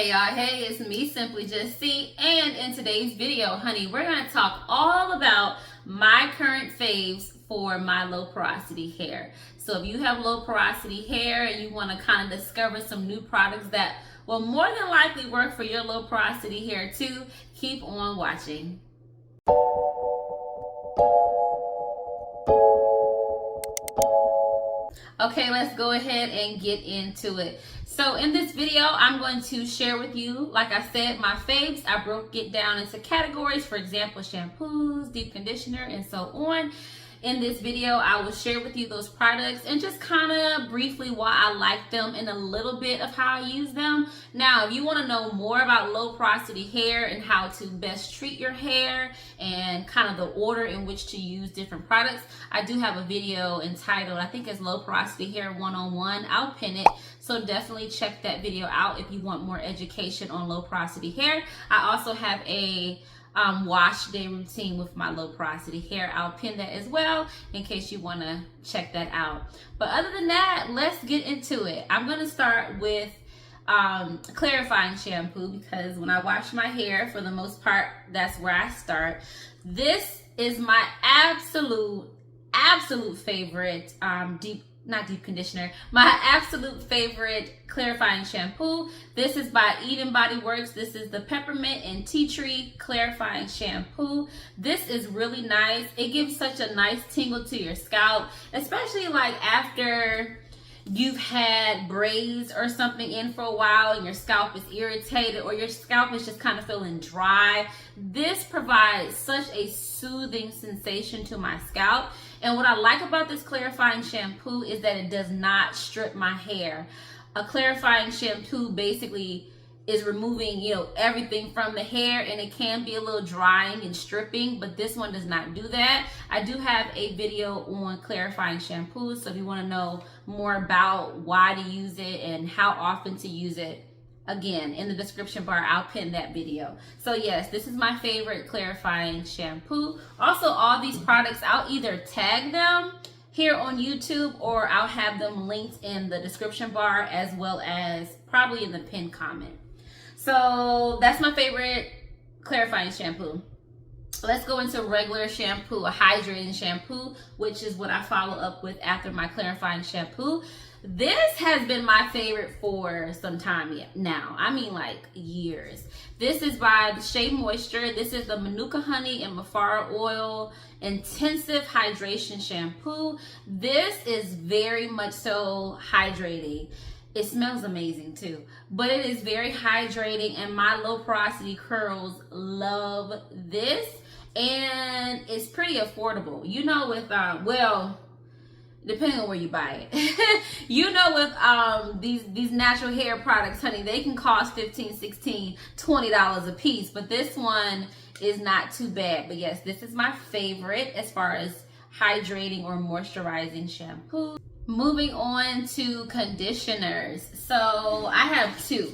Hey y'all, hey, it's me, Simply Just C, and in today's video, honey, we're going to talk all about my current faves for my low porosity hair. So if you have low porosity hair and you want to kind of discover some new products that will more than likely work for your low porosity hair too, keep on watching. Okay, let's go ahead and get into it. So in this video, I'm going to share with you, like I said, my faves. I broke it down into categories, for example, shampoos, deep conditioner, and so on. In this video, I will share with you those products and just kind of briefly why I like them and a little bit of how I use them. Now, if you want to know more about low porosity hair and how to best treat your hair and kind of the order in which to use different products, I do have a video entitled, I think it's Low Porosity Hair 101. I'll pin it. So definitely check that video out if you want more education on low porosity hair. I also have a wash day routine with my low porosity hair. I'll pin that as well in case you want to check that out. But other than that, let's get into it. I'm going to start with clarifying shampoo because when I wash my hair, for the most part, that's where I start. This is my absolute favorite not deep conditioner, my absolute favorite clarifying shampoo. This is by Eden Body Works. This is the peppermint and tea tree clarifying shampoo. This is really nice. It gives such a nice tingle to your scalp, especially like after you've had braids or something in for a while and your scalp is irritated or your scalp is just kind of feeling dry. This provides such a soothing sensation to my scalp. And what I like about this clarifying shampoo is that it does not strip my hair. A clarifying shampoo basically is removing, everything from the hair, and it can be a little drying and stripping, but this one does not do that. I do have a video on clarifying shampoos, so if you want to know more about why to use it and how often to use it, again, in the description bar, I'll pin that video. So yes, this is my favorite clarifying shampoo. Also, all these products, I'll either tag them here on YouTube or I'll have them linked in the description bar as well as probably in the pinned comment. So that's my favorite clarifying shampoo. Let's go into regular shampoo, a hydrating shampoo, which is what I follow up with after my clarifying shampoo. This has been my favorite for some time now. I mean like years. This is by the Shea Moisture. This is the Manuka Honey and Mafara Oil Intensive Hydration Shampoo. This is very much so hydrating. It smells amazing too, but it is very hydrating and my low porosity curls love this, and it's pretty affordable. With depending on where you buy it. With these natural hair products, honey, they can cost $15, $16, $20 a piece, but this one is not too bad. But yes, this is my favorite as far as hydrating or moisturizing shampoo. Moving on to conditioners. So I have two.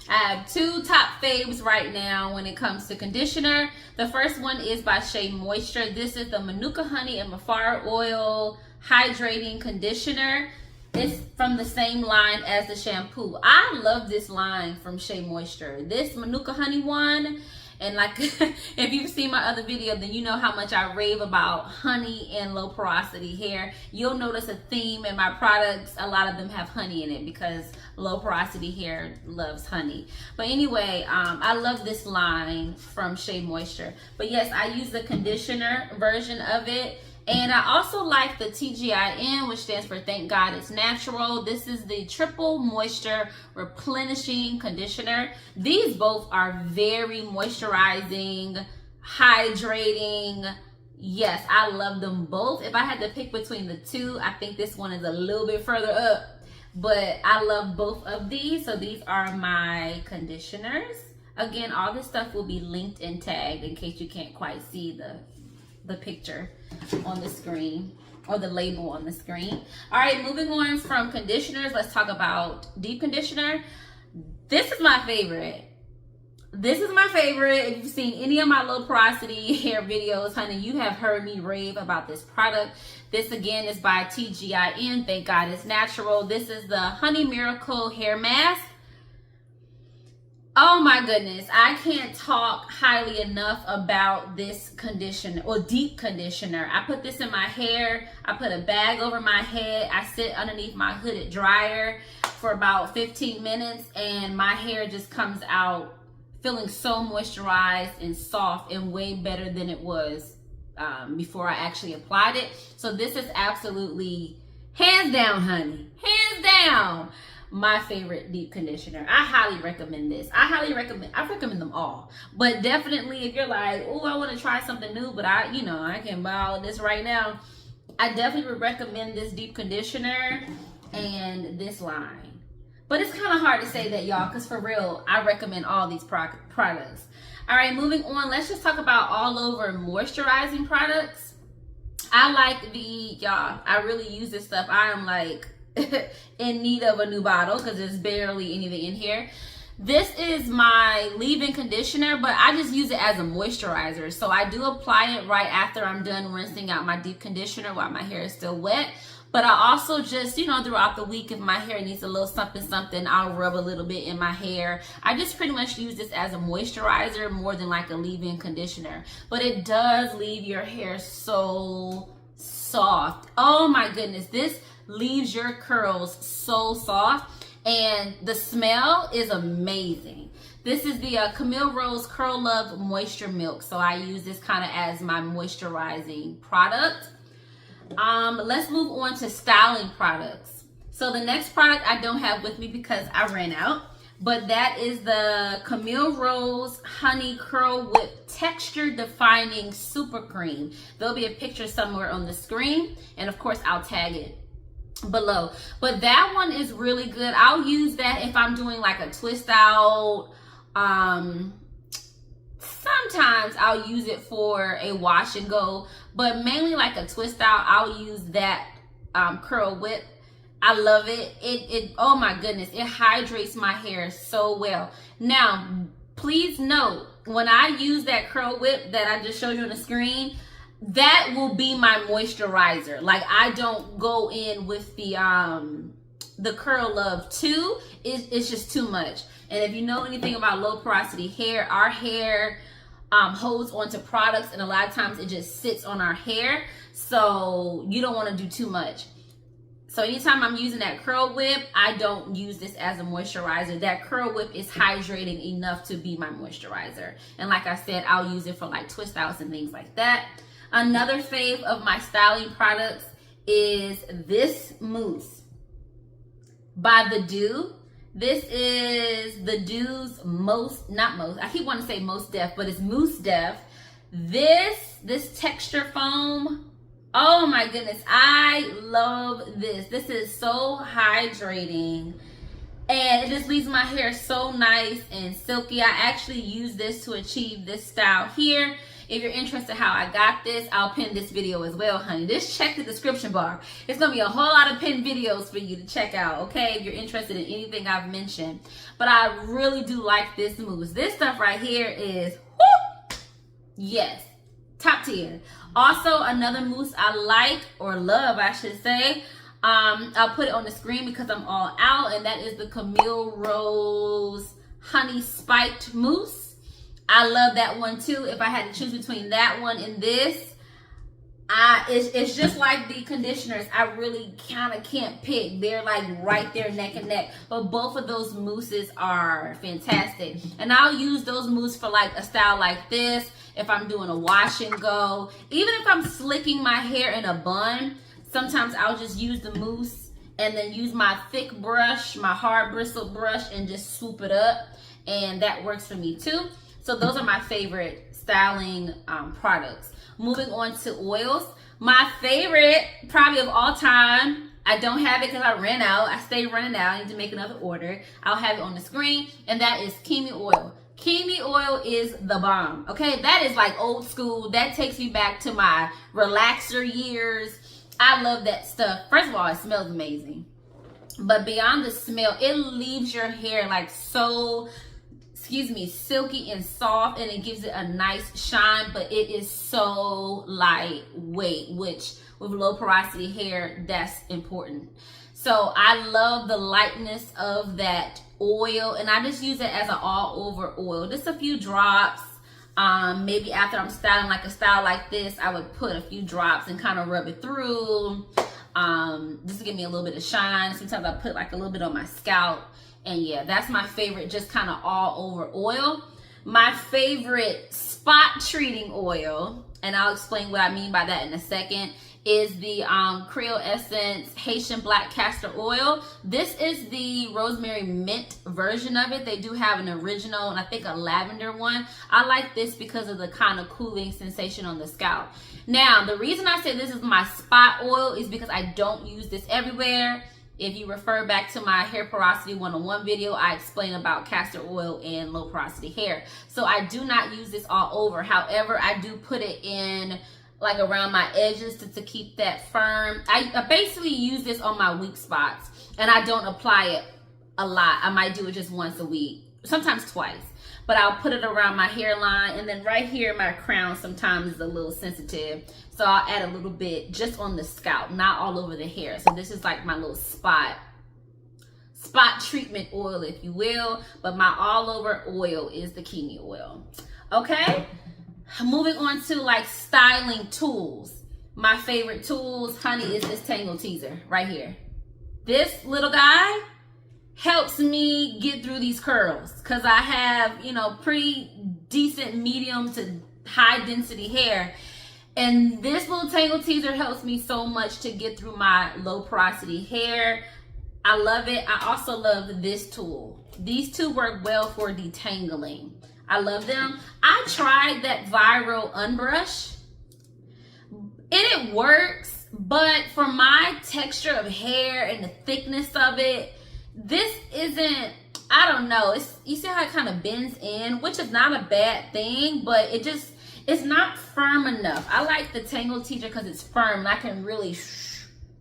I have two top faves right now when it comes to conditioner. The first one is by Shea Moisture. This is the Manuka Honey and Mafara Oil Hydrating Conditioner. It's from the same line as the shampoo. I love this line from Shea Moisture. This Manuka Honey one, and like if you've seen my other video, then you know how much I rave about honey and low porosity hair. You'll notice a theme in my products. A lot of them have honey in it because low porosity hair loves honey. But anyway, I love this line from Shea Moisture. But yes, I use the conditioner version of it. And I also like the TGIN, which stands for Thank God It's Natural. This is the Triple Moisture Replenishing Conditioner. These both are very moisturizing, hydrating. Yes, I love them both. If I had to pick between the two, I think this one is a little bit further up. But I love both of these. So these are my conditioners. Again, all this stuff will be linked and tagged in case you can't quite see the picture on the screen or the label on the screen. All right, moving on from conditioners, let's talk about deep conditioner. This is my favorite. This is my favorite. If you've seen any of my low porosity hair videos, honey, you have heard me rave about this product. This again is by TGIN, Thank God It's Natural. This is the Honey Miracle Hair Mask. Oh my goodness, I can't talk highly enough about this conditioner or deep conditioner. I put this in my hair, I put a bag over my head, I sit underneath my hooded dryer for about 15 minutes, and my hair just comes out feeling so moisturized and soft and way better than it was before I actually applied it. So this is absolutely, hands down, honey, hands down, my favorite deep conditioner. I highly recommend this. I recommend them all. But definitely if you're like, oh, I want to try something new, but I can buy all of this right now, I definitely would recommend this deep conditioner and this line. But it's kind of hard to say that, y'all, because for real, I recommend all these products. All right, moving on. Let's just talk about all over moisturizing products. I like y'all, I really use this stuff. I am like in need of a new bottle because there's barely anything in here. This is my leave-in conditioner, but I just use it as a moisturizer. So I do apply it right after I'm done rinsing out my deep conditioner while my hair is still wet. But I also just, throughout the week, if my hair needs a little something, I'll rub a little bit in my hair. I just pretty much use this as a moisturizer more than like a leave-in conditioner. But it does leave your hair so soft. Oh my goodness, this leaves your curls so soft, and the smell is amazing. This is the Camille Rose Curl Love Moisture Milk, so I use this kind of as my moisturizing product. Let's move on to styling products. So the next product I don't have with me because I ran out, but that is the Camille Rose Honey Curl Whip Texture Defining Super Cream. There'll be a picture somewhere on the screen, and of course I'll tag it below. But that one is really good. I'll use that if I'm doing like a twist out. Sometimes I'll use it for a wash and go, but mainly like a twist out, I'll use that curl whip. I love it. It oh my goodness, it hydrates my hair so well. Now please note, when I use that curl whip that I just showed you on the screen, that will be my moisturizer. Like, I don't go in with the Curl Love 2. It's just too much. And if you know anything about low porosity hair, our hair holds onto products, and a lot of times it just sits on our hair. So you don't want to do too much. So anytime I'm using that curl whip, I don't use this as a moisturizer. That curl whip is hydrating enough to be my moisturizer. And like I said, I'll use it for like twist outs and things like that. Another fave of my styling products is this mousse by The Dew. This is The Dew's I keep wanting to say Most Def, but it's Mousse Def. This texture foam, oh my goodness, I love this. This is so hydrating, and it just leaves my hair so nice and silky. I actually use this to achieve this style here. If you're interested how I got this, I'll pin this video as well, honey. Just check the description bar. It's going to be a whole lot of pinned videos for you to check out, okay, if you're interested in anything I've mentioned. But I really do like this mousse. This stuff right here is, whoo, yes, top tier. Also, another mousse I like, or love, I should say, I'll put it on the screen because I'm all out, and that is the Camille Rose Honey Spiked Mousse. I love that one too. If I had to choose between that one and this, it's just like the conditioners. I really kind of can't pick. They're like right there neck and neck. But both of those mousses are fantastic. And I'll use those mousse for like a style like this. If I'm doing a wash and go. Even if I'm slicking my hair in a bun, sometimes I'll just use the mousse and then use my thick brush, my hard bristle brush, and just swoop it up. And that works for me too. So those are my favorite styling products. Moving on to oils. My favorite, probably of all time, I don't have it because I ran out. I stay running out. I need to make another order. I'll have it on the screen. And that is Kimi oil. Kimi oil is the bomb. Okay, that is like old school. That takes me back to my relaxer years. I love that stuff. First of all, it smells amazing. But beyond the smell, it leaves your hair like so, silky and soft, and it gives it a nice shine, but it is so lightweight, which with low porosity hair, that's important. So I love the lightness of that oil, and I just use it as an all over oil, just a few drops. Maybe after I'm styling like a style like this, I would put a few drops and kind of rub it through, just to give me a little bit of shine. Sometimes I put like a little bit on my scalp, and yeah, that's my favorite, just kind of all over oil. My favorite spot treating oil, and I'll explain what I mean by that in a second, is the Creole Essence Haitian Black Castor Oil. This is the rosemary mint version of it. They do have an original and I think a lavender one. I like this because of the kind of cooling sensation on the scalp. Now, the reason I say this is my spot oil is because I don't use this everywhere. If you refer back to my hair porosity 101 video, I explain about castor oil and low porosity hair. So I do not use this all over. However, I do put it in like around my edges to keep that firm. I basically use this on my weak spots, and I don't apply it a lot. I might do it just once a week, sometimes twice, but I'll put it around my hairline, and then right here my crown sometimes is a little sensitive, so I'll add a little bit just on the scalp, not all over the hair. So this is like my little spot treatment oil, if you will, but my all over oil is the Kimi oil. Okay, moving on to like styling tools. My favorite tools, honey, is this Tangle Teezer right here. This little guy helps me get through these curls because I have, you know, pretty decent medium to high density hair, and this little Tangle Teezer helps me so much to get through my low porosity hair. I love it. I also love this tool. These two work well for detangling. I love them. I tried that viral unbrush and it works, but for my texture of hair and the thickness of it, this isn't, I don't know. You see how it kind of bends in, which is not a bad thing, but it's not firm enough. I like the Tangle Teezer because it's firm and I can really,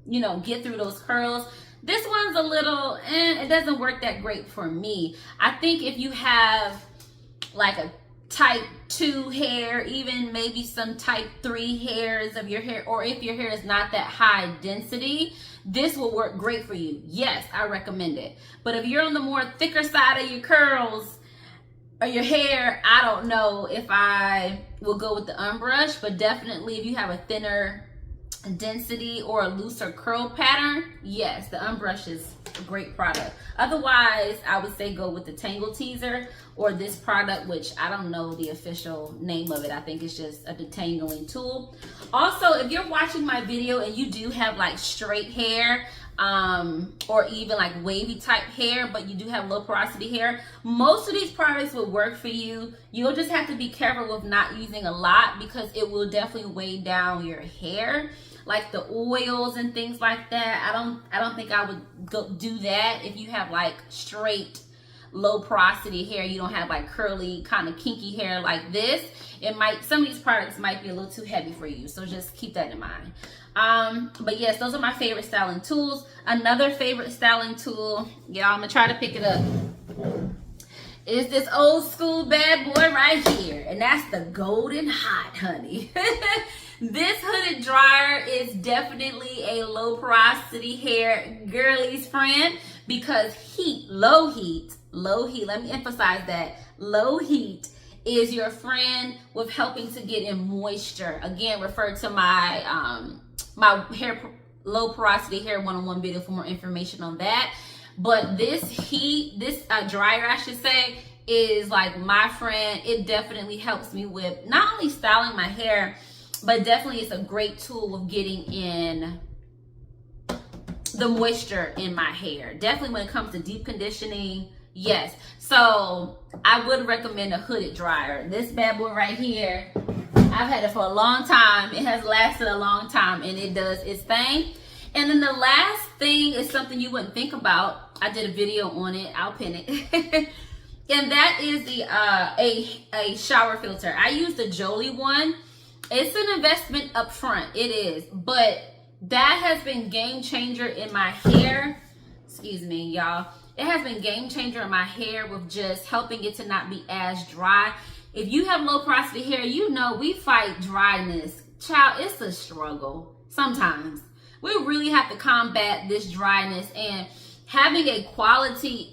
you know, get through those curls. This one's a little, it doesn't work that great for me. I think if you have like a type 2 hair, even maybe some type 3 hairs of your hair, or if your hair is not that high density, this will work great for you. Yes, I recommend it. But if you're on the more thicker side of your curls or your hair, I don't know if I will go with the unbrush, but definitely if you have a thinner density or a looser curl pattern, yes, the unbrush is a great product. Otherwise, I would say go with the Tangle Teezer or this product, which I don't know the official name of it. I think it's just a detangling tool. Also, if you're watching my video and you do have like straight hair, or even like wavy type hair, but you do have low porosity hair, most of these products will work for you. You'll just have to be careful with not using a lot because it will definitely weigh down your hair, like the oils and things like that. I don't think I would go do that if you have like straight low porosity hair. You don't have like curly kind of kinky hair like this. Some of these products might be a little too heavy for you, so just keep that in mind. But yes, those are my favorite styling tools. Another favorite styling tool, y'all, I'm gonna try to pick it up, is this old school bad boy right here, and that's the Golden Hot, honey. This hooded dryer is definitely a low porosity hair girlie's friend because low heat, let me emphasize that, low heat is your friend with helping to get in moisture. Again, refer to my my hair low porosity hair 101 video for more information on that. But this dryer, I should say, is like my friend. It definitely helps me with not only styling my hair, but definitely it's a great tool of getting in the moisture in my hair. Definitely when it comes to deep conditioning, yes. So I would recommend a hooded dryer. This bad boy right here, I've had it for a long time. It has lasted a long time and it does its thing. And then the last thing is something you wouldn't think about. I did a video on it. I'll pin it. And that is the a shower filter. I use the Jolie one. It's an investment up front. It is. But that has been game changer in my hair. Excuse me, y'all. It has been game changer in my hair with just helping it to not be as dry. If you have low porosity hair, you know we fight dryness. Child, it's a struggle sometimes. We really have to combat this dryness. And Having a quality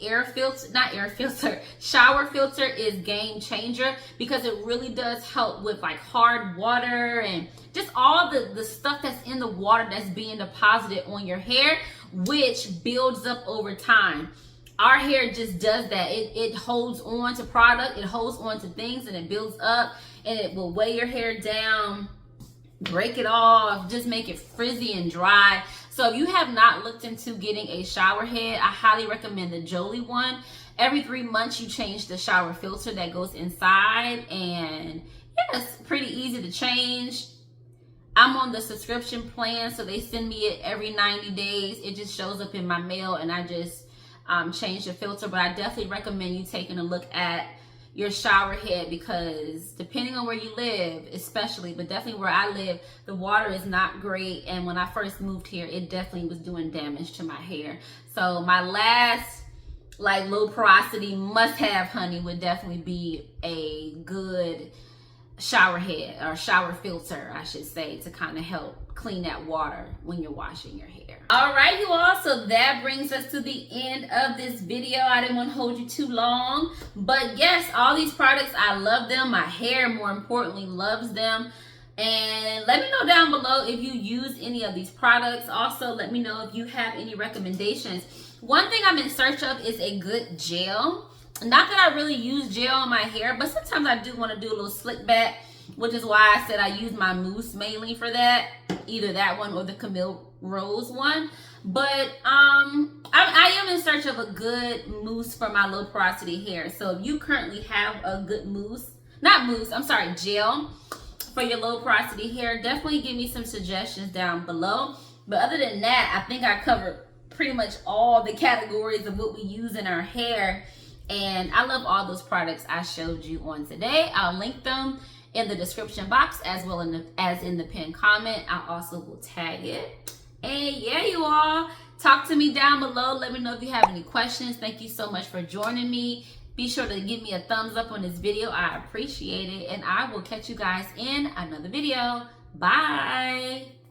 shower filter is game changer, because it really does help with like hard water and just all the stuff that's in the water that's being deposited on your hair, which builds up over time. Our hair just does that. It holds on to product, it holds on to things, and it builds up, and it will weigh your hair down, break it off, just make it frizzy and dry. So if you have not looked into getting a shower head, I highly recommend the Jolie one. Every 3 months you change the shower filter that goes inside, and yeah, it's pretty easy to change. I'm on the subscription plan, so they send me it every 90 days. It just shows up in my mail, and I just change the filter. But I definitely recommend you taking a look at your shower head, because depending on where you live, especially, but definitely where I live, the water is not great. And when I first moved here, it definitely was doing damage to my hair. So my last like low porosity must have, honey, would definitely be a good shower head, or shower filter I should say, to kind of help clean that water when you're washing your hair. All right, you all, so that brings us to the end of this video. I didn't want to hold you too long, but yes, all these products, I love them. My hair, more importantly, loves them. And let me know down below if you use any of these products. Also, let me know if you have any recommendations. One thing I'm in search of is a good gel. Not that I really use gel on my hair, but sometimes I do want to do a little slick back, which is why I said I use my Mousse mainly for that. Either that one or the Camille Rose one. But I am in search of a good mousse for my low porosity hair. So if you currently have a good gel for your low porosity hair, definitely give me some suggestions down below. But other than that, I think I covered pretty much all the categories of what we use in our hair. And I love all those products I showed you on today. I'll link them in the description box as well as in the pinned comment. I also will tag it. And yeah, you all, talk to me down below. Let me know if you have any questions. Thank you so much for joining me. Be sure to give me a thumbs up on this video. I appreciate it. And I will catch you guys in another video. Bye.